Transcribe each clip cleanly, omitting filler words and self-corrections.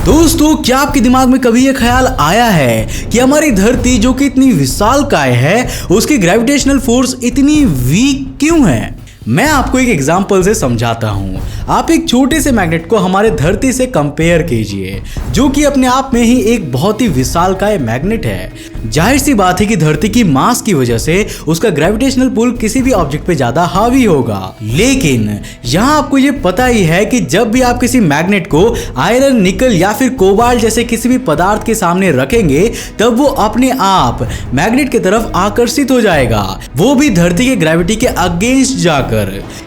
दोस्तों, क्या आपके दिमाग में कभी ये ख्याल आया है कि हमारी धरती जो कि इतनी विशालकाय है, उसकी ग्रेविटेशनल फोर्स इतनी वीक क्यों है? मैं आपको एक एग्जांपल से समझाता हूं। आप एक छोटे से मैग्नेट को हमारे धरती से कंपेयर कीजिए, जो कि अपने आप में ही एक बहुत ही विशालकाय मैग्नेट है। जाहिर सी बात है कि धरती की मास की वजह से उसका ग्रेविटेशनल पुल किसी भी ऑब्जेक्ट पे ज्यादा हावी होगा। लेकिन यहाँ आपको ये पता ही है कि जब भी आप किसी मैग्नेट को आयरन, निकल या फिर कोबाल्ट जैसे किसी भी पदार्थ के सामने रखेंगे, तब वो अपने आप मैग्नेट की तरफ आकर्षित हो जाएगा, वो भी धरती के ग्रेविटी के अगेंस्ट जाकर।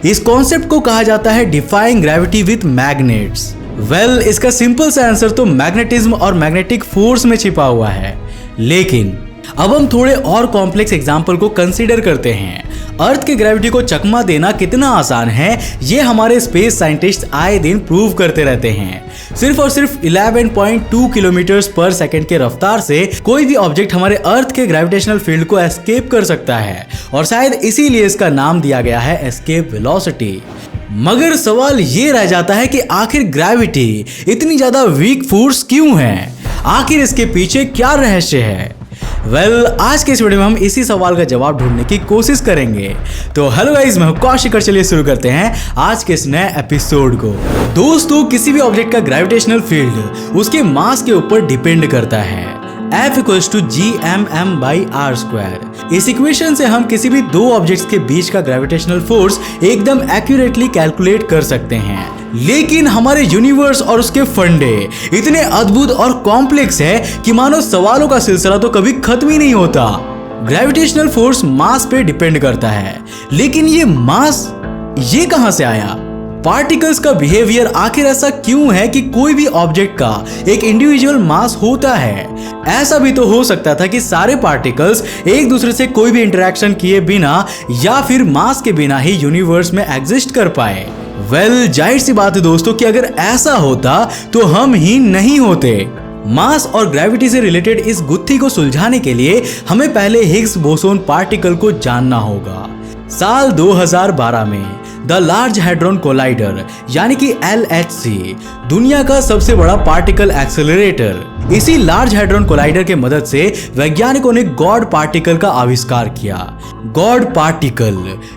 इस कॉन्सेप्ट को कहा जाता है डिफाइंग ग्रेविटी विद मैग्नेट्स। इसका सिंपल सा आंसर तो मैग्नेटिज्म और मैग्नेटिक फोर्स में छिपा हुआ है। लेकिन अब हम थोड़े और कॉम्प्लेक्स एग्जाम्पल को कंसीडर करते हैं। अर्थ के ग्रेविटी को चकमा देना कितना आसान है, ये हमारे स्पेस साइंटिस्ट आए दिन प्रूव करते रहते हैं। सिर्फ और सिर्फ 11.2 किलोमीटर पर सेकंड के रफ्तार से कोई भी ऑब्जेक्ट हमारे अर्थ के ग्रेविटेशनल फील्ड को एस्केप कर सकता है, और शायद इसीलिए इसका नाम दिया गया है एस्केप वेलोसिटी। मगर सवाल ये रह जाता है कि आखिर ग्रेविटी इतनी ज्यादा वीक फोर्स क्यों है? आखिर इसके पीछे क्या रहस्य है? आज के इस वीडियो में हम इसी सवाल का जवाब ढूंढने की कोशिश करेंगे। तो हेलो गाइस, मैं हूं कौशिक और चलिए शुरू करते हैं आज के इस नए एपिसोड को। दोस्तों, किसी भी ऑब्जेक्ट का ग्रेविटेशनल फील्ड उसके मास के ऊपर डिपेंड करता है। F = gmm/r²। इस इक्वेशन से हम किसी भी दो ऑब्जेक्ट्स के बीच का ग्रेविटेशनल फोर्स एकदम एक्यूरेटली कैलकुलेट कर सकते हैं। लेकिन हमारे यूनिवर्स और उसके फंडे इतने अद्भुत और कॉम्प्लेक्स है कि मानो सवालों का सिलसिला तो कभी खत्म ही नहीं होता। ग्रेविटेशनल फोर्स मास पे डिपेंड करता है, लेकिन ये मास ये कहां से आया? पार्टिकल्स का बिहेवियर आखिर ऐसा क्यों है कि कोई भी ऑब्जेक्ट का एक इंडिविजुअल मास होता है? ऐसा भी तो हो सकता था कि सारे पार्टिकल्स एक दूसरे से कोई भी इंटरेक्शन किए बिना या फिर मास के बिना ही यूनिवर्स में एग्जिस्ट कर पाए। जाहिर सी बात है दोस्तों कि अगर ऐसा होता तो हम ही नहीं होते। मास और ग्रेविटी से रिलेटेड इस गुत्थी को सुलझाने के लिए हमें पहले हिग्स बोसोन पार्टिकल को जानना होगा। साल 2012 में द लार्ज हैड्रॉन कोलाइडर यानी कि LHC दुनिया का सबसे बड़ा पार्टिकल एक्सेलरेटर। इसी लार्ज हैड्रॉन कोलाइडर के मदद से वैज्ञानिकों ने गॉड पार्टिकल का आविष्कार किया। गॉड पार्टिकल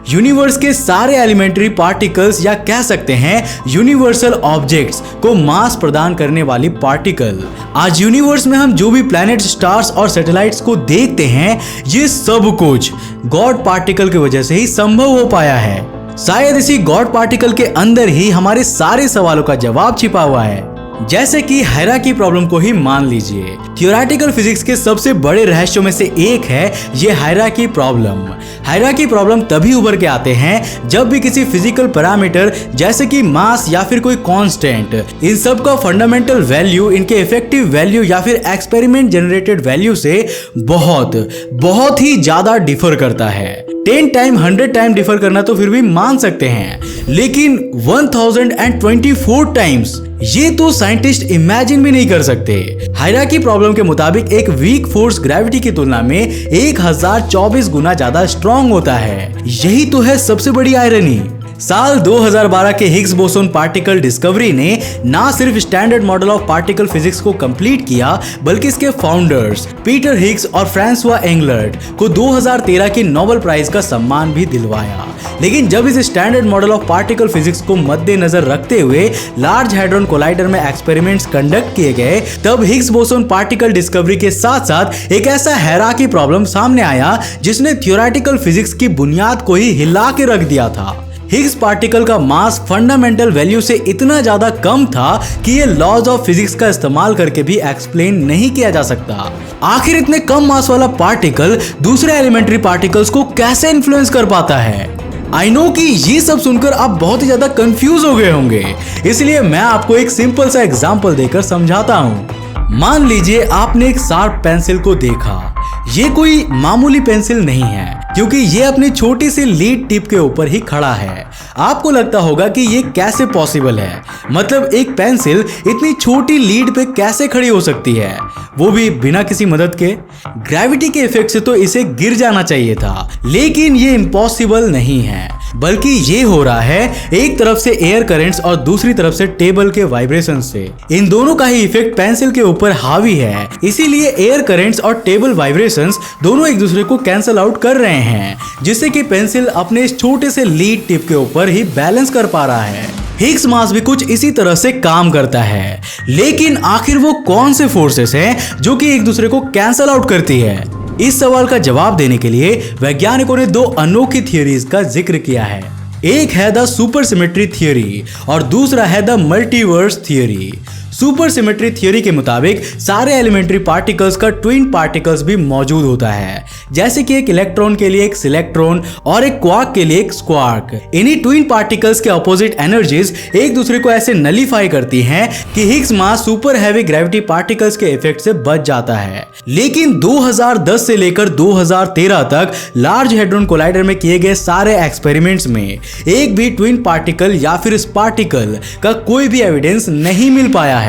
यूनिवर्स के सारे एलिमेंट्री पार्टिकल्स या कह सकते हैं यूनिवर्सल ऑब्जेक्ट्स को मास प्रदान करने वाली पार्टिकल। आज यूनिवर्स में हम जो भी प्लैनेट्स, स्टार्स और सैटेलाइट्स को देखते हैं, ये सब कुछ गॉड पार्टिकल की वजह से ही संभव हो पाया है। शायद इसी गॉड पार्टिकल के अंदर ही हमारे सारे सवालों का जवाब छिपा हुआ है। जैसे कि हायरार्की प्रॉब्लम को ही मान लीजिए। थ्योरेटिकल फिजिक्स के सबसे बड़े रहस्यों में से एक है ये हायरार्की प्रॉब्लम। हायरार्की प्रॉब्लम तभी उभर के आते हैं जब भी किसी फिजिकल पैरामीटर जैसे कि मास या फिर कोई कांस्टेंट, इन सब का फंडामेंटल वैल्यू इनके इफेक्टिव वैल्यू या फिर एक्सपेरिमेंट जनरेटेड वैल्यू से बहुत ही ज्यादा डिफर करता है। 10 टाइम 100 टाइम डिफर करना तो फिर भी मान सकते हैं, लेकिन 1024 टाइम्स ये तो साइंटिस्ट इमेजिन भी नहीं कर सकते। हायरार्की प्रॉब्लम के मुताबिक एक वीक फोर्स ग्रेविटी की तुलना में 1024 गुना ज्यादा स्ट्रॉन्ग होता है। यही तो है सबसे बड़ी आयरनी। साल 2012 के हिग्स बोसोन पार्टिकल डिस्कवरी ने ना सिर्फ standard model of particle physics को कंप्लीट किया, बल्कि इसके फाउंडर्स पीटर हिग्स और फ्रांसवा एंगलर्ट को 2013 के नोबेल प्राइज का सम्मान भी दिलवाया। लेकिन जब इस standard model of particle physics को मद्देनजर रखते हुए लार्ज हैड्रॉन कोलाइडर में एक्सपेरिमेंट्स कंडक्ट किए गए, तब हिग्स बोसोन पार्टिकल डिस्कवरी के साथ साथ एक ऐसा हायरार्की प्रॉब्लम सामने आया जिसने थ्योरेटिकल फिजिक्स की बुनियाद को ही हिला के रख दिया था। हिग्स पार्टिकल का मास फंडामेंटल वैल्यू से इतना ज्यादा कम था कि ये लॉज ऑफ फिजिक्स का इस्तेमाल करके भी एक्सप्लेन नहीं किया जा सकता। आखिर इतने कम मास वाला पार्टिकल दूसरे एलिमेंट्री पार्टिकल्स को कैसे इन्फ्लुएंस कर पाता है? आई नो कि ये सब सुनकर आप बहुत ही ज्यादा कंफ्यूज हो गए होंगे, इसलिए मैं आपको एक सिंपल सा एग्जांपल देकर समझाता हूँ। मान लीजिए आपने एक शार्प पेंसिल को देखा। ये कोई मामूली पेंसिल नहीं है, क्योंकि ये अपनी छोटी सी लीड टिप के ऊपर ही खड़ा है। आपको लगता होगा कि ये कैसे पॉसिबल है, मतलब एक पेंसिल इतनी छोटी लीड पे कैसे खड़ी हो सकती है, वो भी बिना किसी मदद के। ग्रेविटी के इफेक्ट से तो इसे गिर जाना चाहिए था, लेकिन ये इम्पॉसिबल नहीं है, बल्कि ये हो रहा है एक तरफ से एयर करंट्स और दूसरी तरफ से टेबल के वाइब्रेशन से। इन दोनों का ही इफेक्ट पेंसिल के ऊपर हावी है, इसीलिए एयर करंट्स और टेबल वाइब्रेशंस दोनों एक दूसरे को कैंसिल आउट कर रहे हैं, जिससे कि पेंसिल अपने इस छोटे से लीड टिप के ऊपर ही बैलेंस कर पा रहा है। हिग्स मास भी कुछ इसी तरह से काम करता है, लेकिन आखिर वो कौन से फोर्सेस हैं जो कि एक दूसरे को कैंसिल आउट करती है? इस सवाल का जवाब देने के लिए वैज्ञानिकों ने दो अनोखी थियरीज का जिक्र किया है। एक है द सुपर सिमेट्री थियरी और दूसरा है the multiverse theory. Super symmetry theory के मुताबिक सारे एलिमेंट्री पार्टिकल्स का ट्विन पार्टिकल्स भी मौजूद होता है, जैसे कि एक इलेक्ट्रॉन के लिए एक सिलेक्ट्रॉन और एक क्वार्क के लिए एक स्क्वार्क। इन्हीं ट्विन पार्टिकल्स के ऑपोजिट एनर्जीज एक दूसरे को ऐसे नलीफाई करती हैं कि हिग्स मास सुपर हैवी ग्रेविटी पार्टिकल्स के इफेक्ट से बच जाता है। लेकिन 2010 से लेकर 2013 तक लार्ज हेड्रॉन कोलाइडर में किए गए सारे एक्सपेरिमेंट्स में एक भी ट्विन पार्टिकल या फिर स्पार्टिकल का कोई भी एविडेंस नहीं मिल पाया है।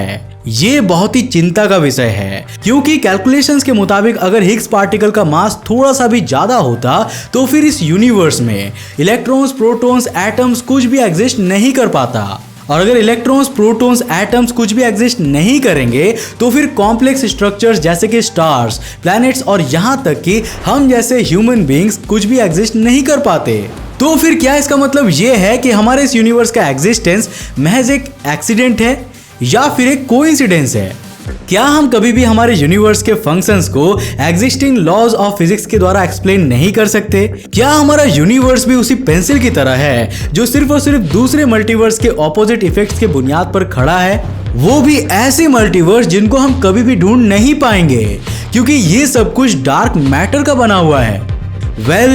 ये बहुत ही चिंता का विषय है, क्योंकि कैलकुलेशंस के मुताबिक अगर हिग्स पार्टिकल का मास थोड़ा सा भी ज्यादा होता तो फिर इस यूनिवर्स में इलेक्ट्रॉन्स, प्रोटॉन्स, एटम्स कुछ भी एग्जिस्ट नहीं कर पाता। और अगर इलेक्ट्रॉन्स, प्रोटॉन्स, एटम्स कुछ भी एग्जिस्ट नहीं करेंगे तो फिर कॉम्प्लेक्स स्ट्रक्चर्स जैसे कि स्टार्स, प्लैनेट्स और यहाँ तक कि हम जैसे ह्यूमन बीइंग्स कुछ भी एग्जिस्ट नहीं कर पाते। तो फिर क्या इसका मतलब ये है कि हमारे इस यूनिवर्स का एग्जिस्टेंस महज एक एक्सीडेंट है या फिर एक कोइंसिडेंस है? क्या हम कभी भी हमारे यूनिवर्स के फंक्शंस को एग्जिस्टिंग लॉज ऑफ फिजिक्स के द्वारा एक्सप्लेन नहीं कर सकते? क्या हमारा यूनिवर्स भी उसी पेंसिल की तरह है जो सिर्फ और सिर्फ दूसरे मल्टीवर्स के ऑपोजिट इफेक्ट्स के बुनियाद पर खड़ा है? वो भी ऐसे मल्टीवर्स जिनको हम कभी भी ढूंढ नहीं पाएंगे, क्योंकि ये सब कुछ डार्क मैटर का बना हुआ है।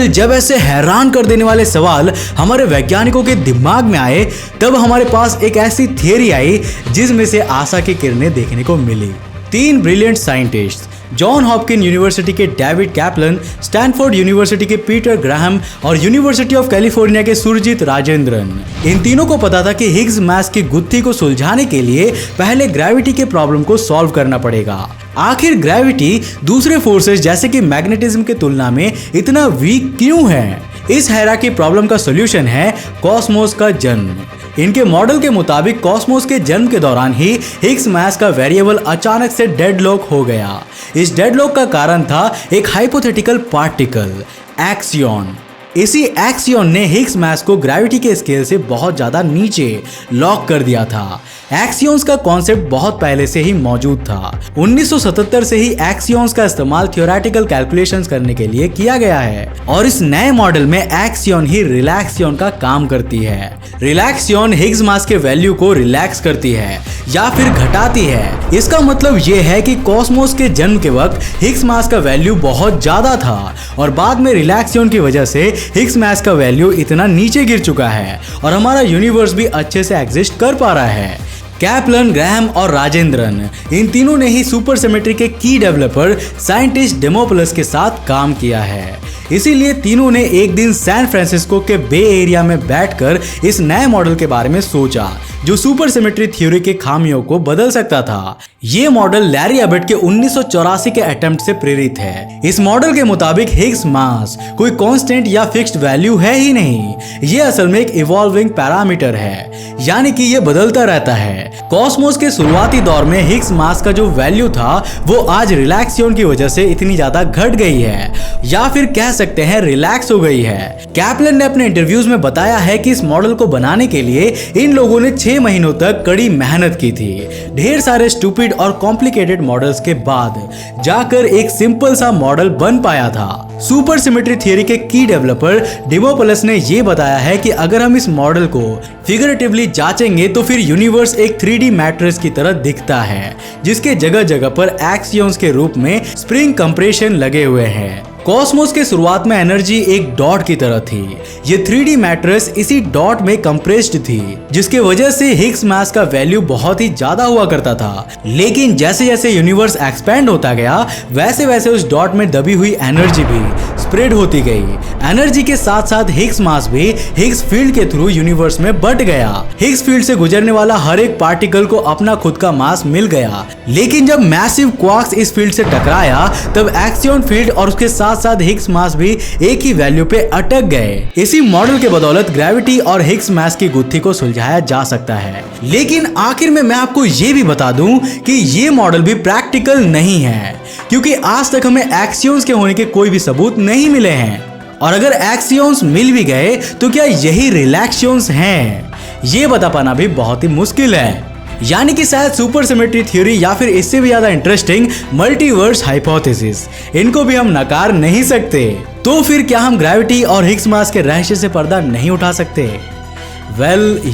जब ऐसे हैरान कर देने वाले सवाल हमारे वैज्ञानिकों के दिमाग में आए, तब हमारे पास एक ऐसी थियरी आई जिसमें से आशा की किरणें देखने को मिली। 3 brilliant scientist, John Hopkin university के डेविड कैप्लन, स्टैनफोर्ड यूनिवर्सिटी के पीटर ग्राहम और यूनिवर्सिटी ऑफ कैलिफोर्निया के सुरजीत राजेंद्रन, इन तीनों को पता था कि हिग्स मास की गुत्थी को सुलझाने के लिए पहले ग्रेविटी के प्रॉब्लम को सॉल्व करना पड़ेगा। आखिर ग्रेविटी दूसरे फोर्सेस जैसे कि मैग्नेटिज्म के तुलना में इतना वीक क्यों है? इस हायरार्की प्रॉब्लम का सॉल्यूशन है कॉस्मोस का जन्म। इनके मॉडल के मुताबिक कॉस्मोस के जन्म के दौरान ही हिग्स मास का वेरिएबल अचानक से डेडलॉक हो गया। इस डेडलॉक का कारण था एक हाइपोथेटिकल पार्टिकल, एक्सियन। इसी एक्सियन ने हिग्स मास को ग्रेविटी के स्केल से बहुत ज्यादा नीचे लॉक कर दिया था। एक्सियंस का कॉन्सेप्ट बहुत पहले से ही मौजूद था। 1977 से ही एक्सियंस का इस्तेमाल थ्योरेटिकल कैलकुलेशंस करने के लिए किया गया है और इस नए मॉडल में एक्सियन ही रिलैक्सियन का काम करती है। रिलैक्सियन हिग्स मास के वैल्यू को रिलैक्स करती है या फिर घटाती है। इसका मतलब ये है कि कॉस्मोस के जन्म के वक्त हिग्स मास का वैल्यू बहुत ज्यादा था और बाद में रिलैक्सियन की वजह से हिग्स मास का वैल्यू इतना नीचे गिर चुका है और हमारा यूनिवर्स भी अच्छे से एग्जिस्ट कर पा रहा है। कैप्लन, ग्राहम और राजेंद्रन, इन तीनों ने ही सुपर सिमेट्री के की डेवलपर साइंटिस्ट डेमोपलस के साथ काम किया है। इसीलिए तीनों ने एक दिन सैन फ्रांसिस्को के बे एरिया में बैठकर इस नए मॉडल के बारे में सोचा जो सुपर सिमेट्री थ्योरी के खामियों को बदल सकता था। ये मॉडल लैरी एबट के 1984 के अटेम्प्ट से प्रेरित है। इस मॉडल के मुताबिक हिग्स मास कोई कांस्टेंट या फिक्स्ड वैल्यू है ही नहीं, ये असल में एक इवॉल्विंग पैरामीटर है, यानी कि ये बदलता रहता है। कॉस्मोस के शुरुआती दौर में हिग्स मास का जो वैल्यू था वो आज रिलैक्सियन की वजह से इतनी ज्यादा घट गई है या फिर कह सकते हैं रिलैक्स हो गई है। कैप्लन ने अपने इंटरव्यूज में बताया है कि इस मॉडल को बनाने के लिए इन लोगों ने 6 महीनों तक कड़ी मेहनत की थी। ढेर सारे स्टूपिड और कॉम्प्लिकेटेड मॉडल्स के बाद जाकर एक सिंपल सा मॉडल बन पाया था। सुपर सिमेट्री थ्योरी के की डेवलपर डेमोपलस ने यह बताया है कि अगर हम इस मॉडल को फिगरेटिवली जांचेंगे तो फिर यूनिवर्स एक 3D मैट्रिक्स की तरह दिखता है जिसके जगह जगह पर एक्सियंस के रूप में स्प्रिंग कंप्रेशन लगे हुए हैं। कॉस्मोस के शुरुआत में एनर्जी एक डॉट की तरह थी। ये 3D मैट्रिक्स इसी डॉट में कंप्रेस्ड थी, जिसके वजह से हिग्स मास का वैल्यू बहुत ही ज्यादा हुआ करता था। लेकिन जैसे जैसे यूनिवर्स एक्सपेंड होता गया, वैसे वैसे उस डॉट में दबी हुई एनर्जी भी स्प्रेड होती गई। एनर्जी के साथ साथ हिग्स मास भी हिग्स फील्ड के थ्रू यूनिवर्स में बढ़ गया। हिग्स फील्ड से गुजरने वाला हर एक पार्टिकल को अपना खुद का मास मिल गया। लेकिन जब मैसिव क्वार्क्स इस फील्ड से टकराया, तब एक्सियन फील्ड और उसके साथ साथ हिग्स मास भी एक ही वैल्यू पे अटक गए। इसी मॉडल के बदौलत ग्रेविटी और हिग्स मास की गुत्थी को सुलझाया जा सकता है। लेकिन आखिर में मैं आपको ये भी बता दूं कि ये मॉडल भी प्रैक्टिकल नहीं है, क्योंकि आज तक हमें एक्सियंस के होने के कोई भी सबूत नहीं मिले हैं। और अगर एक्सियंस मिल भी गए तो क्या यही रिलैक्सियंस हैं, ये बता पाना भी बहुत ही मुश्किल है। यानी कि शायद सुपर सिमेट्री थ्योरी या फिर इससे भी ज्यादा इंटरेस्टिंग मल्टीवर्स हाइपोथेसिस, इनको भी हम नकार नहीं सकते। तो फिर क्या हम ग्रेविटी और हिग्स मास के रहस्य से पर्दा नहीं उठा सकते?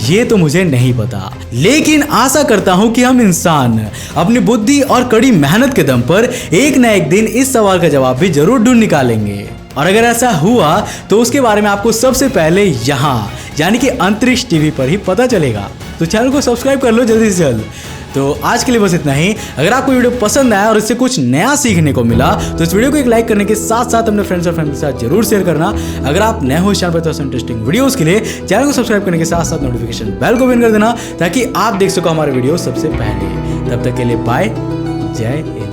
ये तो मुझे नहीं पता, लेकिन आशा करता हूं कि हम इंसान अपनी बुद्धि और कड़ी मेहनत के दम पर एक न एक दिन इस सवाल का जवाब भी जरूर ढूंढ निकालेंगे। और अगर ऐसा हुआ तो उसके बारे में आपको सबसे पहले यहाँ यानी कि अंतरिक्ष टीवी पर ही पता चलेगा। तो चैनल को सब्सक्राइब कर लो जल्दी से जल्द। तो आज के लिए बस इतना ही। अगर आपको वीडियो पसंद आया और इससे कुछ नया सीखने को मिला तो इस वीडियो को एक लाइक करने के साथ साथ अपने फ्रेंड्स और फैमिली के साथ जरूर शेयर करना। अगर आप नए हो इस चैनल पर तो इंटरेस्टिंग वीडियोस के लिए चैनल को सब्सक्राइब करने के साथ साथ नोटिफिकेशन बेल को भी कर देना, ताकि आप देख सको हमारे वीडियो सबसे पहले। तब तक के लिए बाय, जय हिंद।